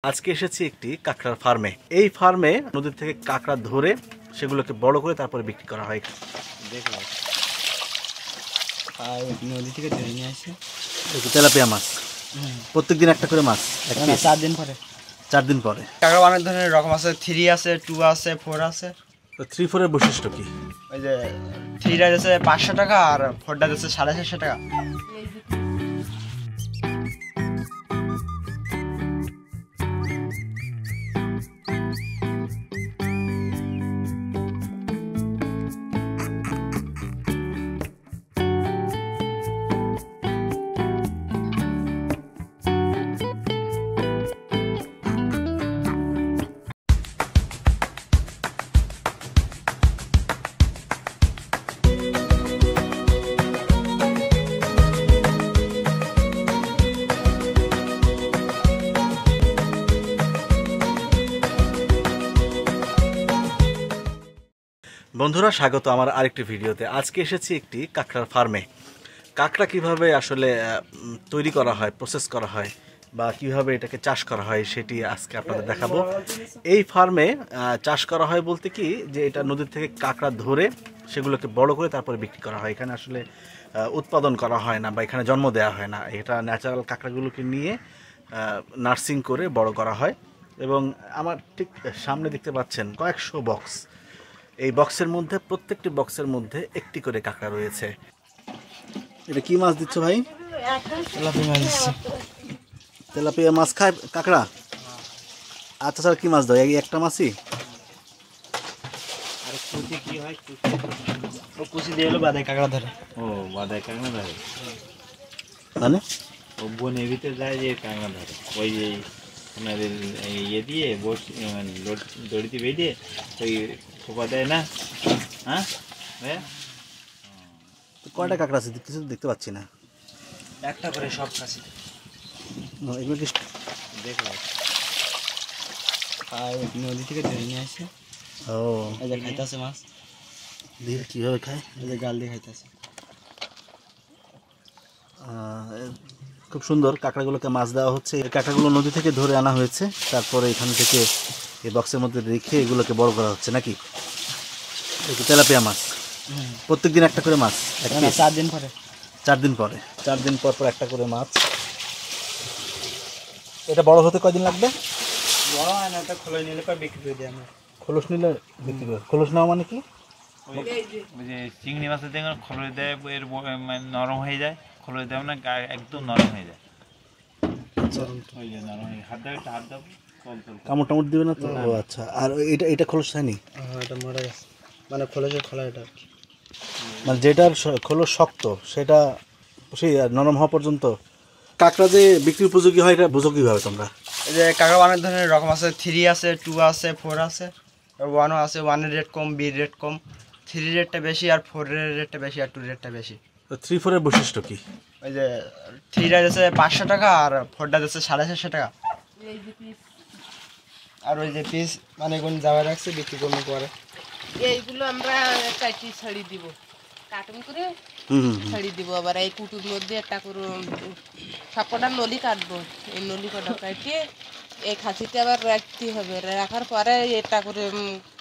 আজকে এসেছি একটি কাঁকড়ার ফার্মে। এই ফার্মে নদী থেকে কাঁকড়া ধরে সেগুলোকে বড় করে তারপরে বিক্রি করা হয়। দেখলাম আর নদী থেকে ধরে নিয়ে আসে তেলাপিয়া মাছ। প্রত্যেকদিন একটা করে মাছ। 4 দিন পরে 4 দিন পরে। কাঁকড়া অনেক ধরনের রকম আছে, 3 আছে, 2 আছে, 4 আছে। তো 3-4 এর বৈশিষ্ট্য কি? ওই যে 3টা আছে 500 টাকা আর 4টা আছে 450 টাকা। বন্ধুরা, স্বাগত আমার আরেকটি ভিডিওতে। আজকে এসেছি একটি কাঁকড়ার ফার্মে। কাঁকড়া কিভাবে আসলে তৈরি করা হয়, প্রসেস করা হয় বা কিভাবে এটাকে চাষ করা হয় সেটি আজকে আপনাদের দেখাবো। এই ফার্মে চাষ করা হয় বলতে কি, যে এটা নদীর থেকে কাঁকড়া ধরে সেগুলোকে বড় করে তারপরে বিক্রি করা হয়। এখানে আসলে উৎপাদন করা হয় না বা এখানে জন্ম দেওয়া হয় না। এটা ন্যাচারাল কাঁকড়াগুলোকে নিয়ে নার্সিং করে বড় করা হয়। এবং আমার ঠিক সামনে দেখতে পাচ্ছেন কয়েকশো বক্স। এই বক্সের মধ্যে, প্রত্যেকটি বক্সের মধ্যে একটি করে কাঁকড়া রয়েছে। এটা কি মাছ দিচ্ছ ভাই? তেলাপিয়া মাছ দিচ্ছি। তেলাপিয়া মাছ খায় কাঁকড়া? আচ্ছা স্যার, কি মাছ দাও? এই একটা মাছই? আর কুচি কি হয়? ও কুচি দিয়ে হলো বাদে কাঁকড়া ধরে। ও বাদে কাঁকড়া ধরে, মানে ও বনের ভিতরে যায় যে কাঁকড়া ধরে। ওই যে আপনাদের ইয়ে দিয়ে দড়িতে বেঁধে ওই খোপা দেয় না? হ্যাঁ, কয়টা কাঁকড়া আছে? কিছু দেখতে পাচ্ছি না। একটা করে সব কাছে এগুলো কি দেখলাম। আর নদী থেকে ধরে নিয়ে আসে। ও, এই যে খাইতেছে মাছ, দিয়ে কীভাবে খায়? এই যে গাল দিয়ে খাইতেছে। খুব সুন্দর। কাঁকড়াগুলোকে মাছ দেওয়া হচ্ছে। এই কাঁকড়াগুলো নদী থেকে ধরে আনা হয়েছে, তারপরে এখান থেকে এই বক্সের মধ্যে রেখে এগুলোকে বড় করা হচ্ছে নাকি? তেলাপিয়া মাছ। প্রত্যেকদিন একটা করে মাছ? 4 দিন পরে 4 দিন পরে। 4 দিন পর পর একটা করে মাছ। এটা বড় হতে কয়দিন লাগবে? বড় হয় না, এটা খোলাই নিলে পর বিক্রি করে দিই আমরা। খোলস নিলে বিক্রি করে? খোলস নেওয়া মানে কি? ওই যে চিংড়ি মাছের দেখুন খোলস দেয়, এর মানে নরম হয়ে যায়। খোলস দেয় না, গায়ে একদম নরম হয়ে যায়। ওই যে নরম হয়ে হাত দাও, একটা হাত দাও, কামড় টামড় দিবে না তো? ও আচ্ছা। আর এটা খোলস হয়নি? হ্যাঁ, এটা মরে গেছে, মানে খোলসের খোলা এটা আর কি। মানে যেটার খোলস শক্ত সেটা সেই নরম হওয়া পর্যন্ত। কাঁকড়া যে বিক্রি উপযোগী হয় এটা বুঝো কীভাবে তোমরা? এই যে কাঁকড়া অনেক ধরনের রকম আছে, 3 আছে, 2 আছে, 4 আছে, আর 1ও আছে। 1 এর রেট কম, B এর রেট কম, 3 রেটটা বেশি, আর 4 এর রেটটা বেশি, আর 2 রেটটা বেশি। তো 3-4 এর বৈশিষ্ট্য কি? ওই যে 3টা আছে 500 টাকা আর 4টা আছে 450 টাকা। আর ওই যে পিস মানে কোন জায়গায় রাখছে বিক্রি করতে পারে। এইগুলো আমরা কাটি ছাড়ি দিব, কাটুন করে ছাড়ি দিব। আবার এই কুটুর মধ্যে একটা করে সবকটা নলি কাটবো। এই নলি কটা কাটিয়ে এই খাসিতে আবার রাখতে হবে। রাখার পরে এটা করে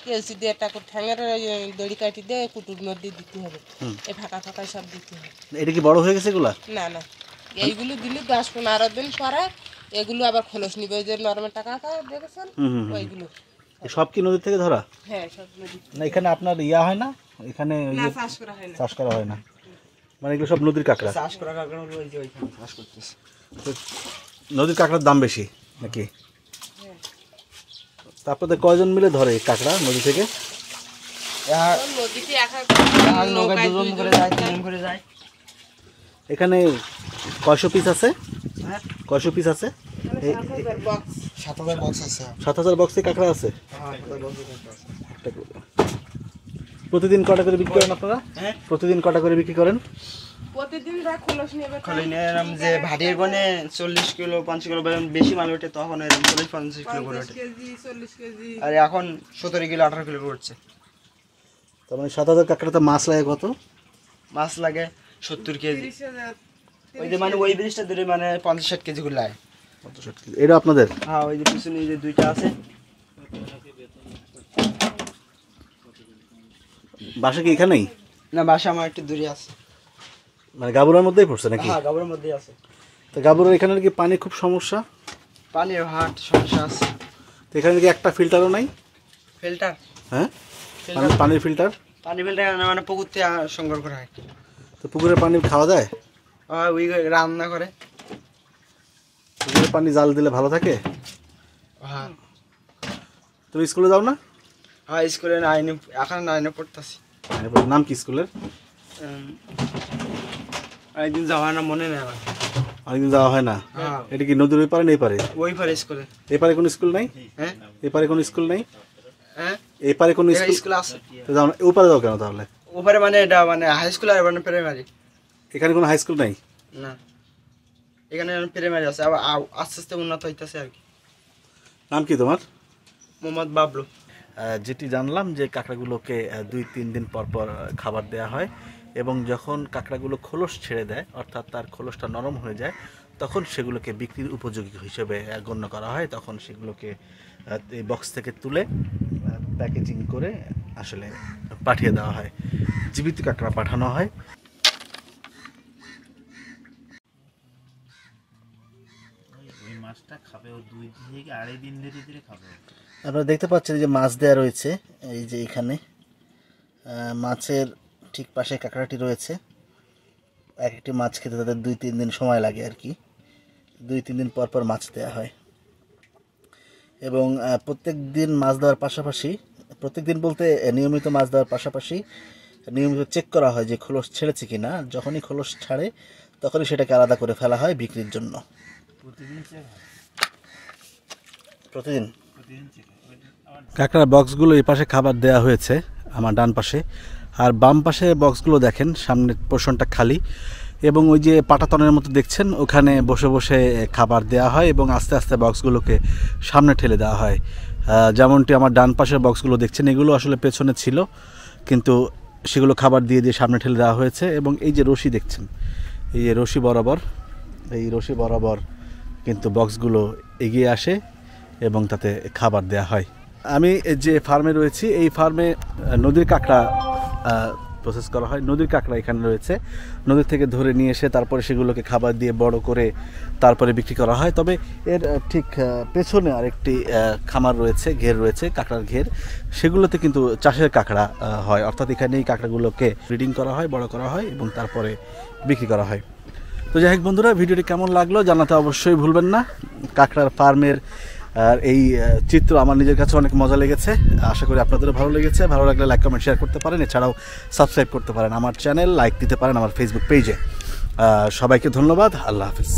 কেলসি দিয়ে একটা করে ঠ্যাঙের দড়ি কাটি দিয়ে কুটুর মধ্যে দিতে হবে। এই ফাঁকা ফাঁকা সব দিতে হবে। এটা কি বড় হয়ে গেছে এগুলা? না না, এইগুলো দিলে 10-15 দিন পরে এগুলো আবার খোলস নিবে। ওই যে নরমের টাকা দেখেছেন ওইগুলো সব কি নদী থেকে ধরা? হ্যাঁ, সব নদী। না এখানে আপনার ইয়া হয় না? এখানে চাষ করা হয় না। চাষ করা হয় না, মানে এগুলো সব নদীর কাঁকড়া। চাষ করা কাঁকড়া হলো ওই যে ওইখানে চাষ করতেছে। তো নদীর কাঁকড়ার দাম বেশি নাকি? তারপরে কয়জন মিলে ধরে কাঁকড়া নদী থেকে? নদীতে নৌকায় 2 জন করে যায়, 3 জন করে যায়। এখানে কয়শো পিস আছে? কয়শো পিস আছে? 7000 বক্স আছে। 7000 বক্সে কাঁকড়া আছে। হ্যাঁ, 7000 বক্স আছে। প্রতিদিন কটা করে বিক্রি করেন আপনারা? হ্যাঁ, প্রতিদিন কটা করে বিক্রি করেন? প্রতিদিন খোলস নেবে। খোলে নিয়ে এরকম যে ভাটির বনে 40 কিলো 50 কিলো বেশি মাল ওঠে, তখন এরকম 40-50 কিলো করে ওঠে। 50 কেজি 40 কেজি। আর এখন 17 কিলো 18 কিলো করে উঠছে। তার মানে 7000 কাঁকড়াতে মাছ লাগে কত? মাছ লাগে 70 কেজি। 30,000। ওই যে মানে ওই ব্রিজটা ধরে মানে 50-60 কেজি করে লাগে। ও 1760 কেজি। এটা আপনাদের? হ্যাঁ, ওই যে পিছনে যে দুইটা আছে। বাসা কি এখানেই? না, বাসা আমার একটু দূরে আছে। মানে গাবুরার মধ্যেই পড়ছে নাকি? হ্যাঁ, গাবুরের মধ্যেই আছে। তো গাবুরার এখানে কি পানি খুব সমস্যা? পানির হাট সমস্যা আছে। তো এখানে কি একটা ফিল্টারও নাই? ফিল্টার? হ্যাঁ, পানির ফিল্টার? পানি ফিল্টার মানে পুকুর থেকে সংগ্রহ করা হয়। তো পুকুরের পানি খাওয়া যায়? ওই রান্না করে। পুকুরের পানি জাল দিলে ভালো থাকে? হ্যাঁ। তুমি স্কুলে যাও না? হ্যাঁ, স্কুলে এখন 9-এ পড়তেছি। নাম কি স্কুলের? একদিন যাওয়া না, মনে নেই আমার। অনেকদিন যাওয়া হয় না? হ্যাঁ। এটা কি নদীর ওই পারে না এই পারে? ওই পারে স্কুলে। এপারে কোনো স্কুল নাই? হ্যাঁ, এপারে কোনো স্কুল নাই? হ্যাঁ, এপারে কোনো স্কুল? স্কুল আছে। তো যাও না, ওপারে যাও কেন তাহলে? ওপারে মানে এটা মানে হাই স্কুল আর মানে প্রাইমারি। এখানে কোনো হাই স্কুল নাই? না, এখানে প্রাইমারি আছে, আবার আস্তে আস্তে উন্নত হইতেছে আর কি। নাম কি তোমার? মোহাম্মদ বাবলু। যেটি জানলাম যে কাঁকড়াগুলোকে 2-3 দিন পর পর খাবার দেওয়া হয় এবং যখন কাঁকড়াগুলো খোলস ছেড়ে দেয় অর্থাৎ তার খোলসটা নরম হয়ে যায় তখন সেগুলোকে বিক্রির উপযোগী হিসেবে গণ্য করা হয়। তখন সেগুলোকে এই বক্স থেকে তুলে প্যাকেজিং করে আসলে পাঠিয়ে দেওয়া হয়, জীবিত কাঁকড়া পাঠানো হয়। ওই মাছটা খাবে ও 2 থেকে 2.5 দিন ধীরে ধীরে খাবে। আপনারা দেখতে পাচ্ছেন যে মাছ দেওয়া রয়েছে, এই যে এখানে মাছের ঠিক পাশে কাঁকড়াটি রয়েছে। এক একটি মাছ খেতে তাদের 2-3 দিন সময় লাগে আর কি। 2-3 দিন পর পর মাছ দেওয়া হয় এবং প্রত্যেক দিন মাছ দেওয়ার পাশাপাশি, প্রত্যেক দিন বলতে নিয়মিত মাছ দেওয়ার পাশাপাশি নিয়মিত চেক করা হয় যে খোলস ছেড়েছে কিনা। যখনই খোলস ছাড়ে তখনই সেটাকে আলাদা করে ফেলা হয় বিক্রির জন্য। প্রতিদিন কাঁকড়ার বক্সগুলো এই পাশে খাবার দেওয়া হয়েছে আমার ডান পাশে, আর বাম পাশে বক্সগুলো দেখেন সামনের পোর্শনটা খালি এবং ওই যে পাটাতনের মতো দেখছেন ওখানে বসে বসে খাবার দেওয়া হয় এবং আস্তে আস্তে বক্সগুলোকে সামনে ঠেলে দেওয়া হয়। যেমনটি আমার ডান পাশের বক্সগুলো দেখছেন এগুলো আসলে পেছনে ছিল কিন্তু সেগুলো খাবার দিয়ে দিয়ে সামনে ঠেলে দেওয়া হয়েছে এবং এই যে রশি দেখছেন, এই যে রশি বরাবর, এই রশি বরাবর কিন্তু বক্সগুলো এগিয়ে আসে এবং তাতে খাবার দেওয়া হয়। আমি যে ফার্মে রয়েছি এই ফার্মে নদীর কাঁকড়া প্রসেস করা হয়। নদীর কাঁকড়া এখানে রয়েছে, নদী থেকে ধরে নিয়ে এসে তারপরে সেগুলোকে খাবার দিয়ে বড় করে তারপরে বিক্রি করা হয়। তবে এর ঠিক পেছনে আরেকটি খামার রয়েছে, ঘের রয়েছে, কাঁকড়ার ঘের, সেগুলোতে কিন্তু চাষের কাঁকড়া হয়, অর্থাৎ এখানে এই কাঁকড়াগুলোকে ব্রিডিং করা হয়, বড় করা হয় এবং তারপরে বিক্রি করা হয়। তো যাই হোক বন্ধুরা, ভিডিওটি কেমন লাগলো জানাতে অবশ্যই ভুলবেন না। কাঁকড়ার ফার্মের আর এই চিত্র আমার নিজের কাছে অনেক মজা লেগেছে, আশা করি আপনাদেরও ভালো লেগেছে। ভালো লাগলে লাইক কমেন্ট শেয়ার করতে পারেন, এছাড়াও সাবস্ক্রাইব করতে পারেন আমার চ্যানেল, লাইক দিতে পারেন আমার ফেসবুক পেজে। সবাইকে ধন্যবাদ, আল্লাহ হাফিজ।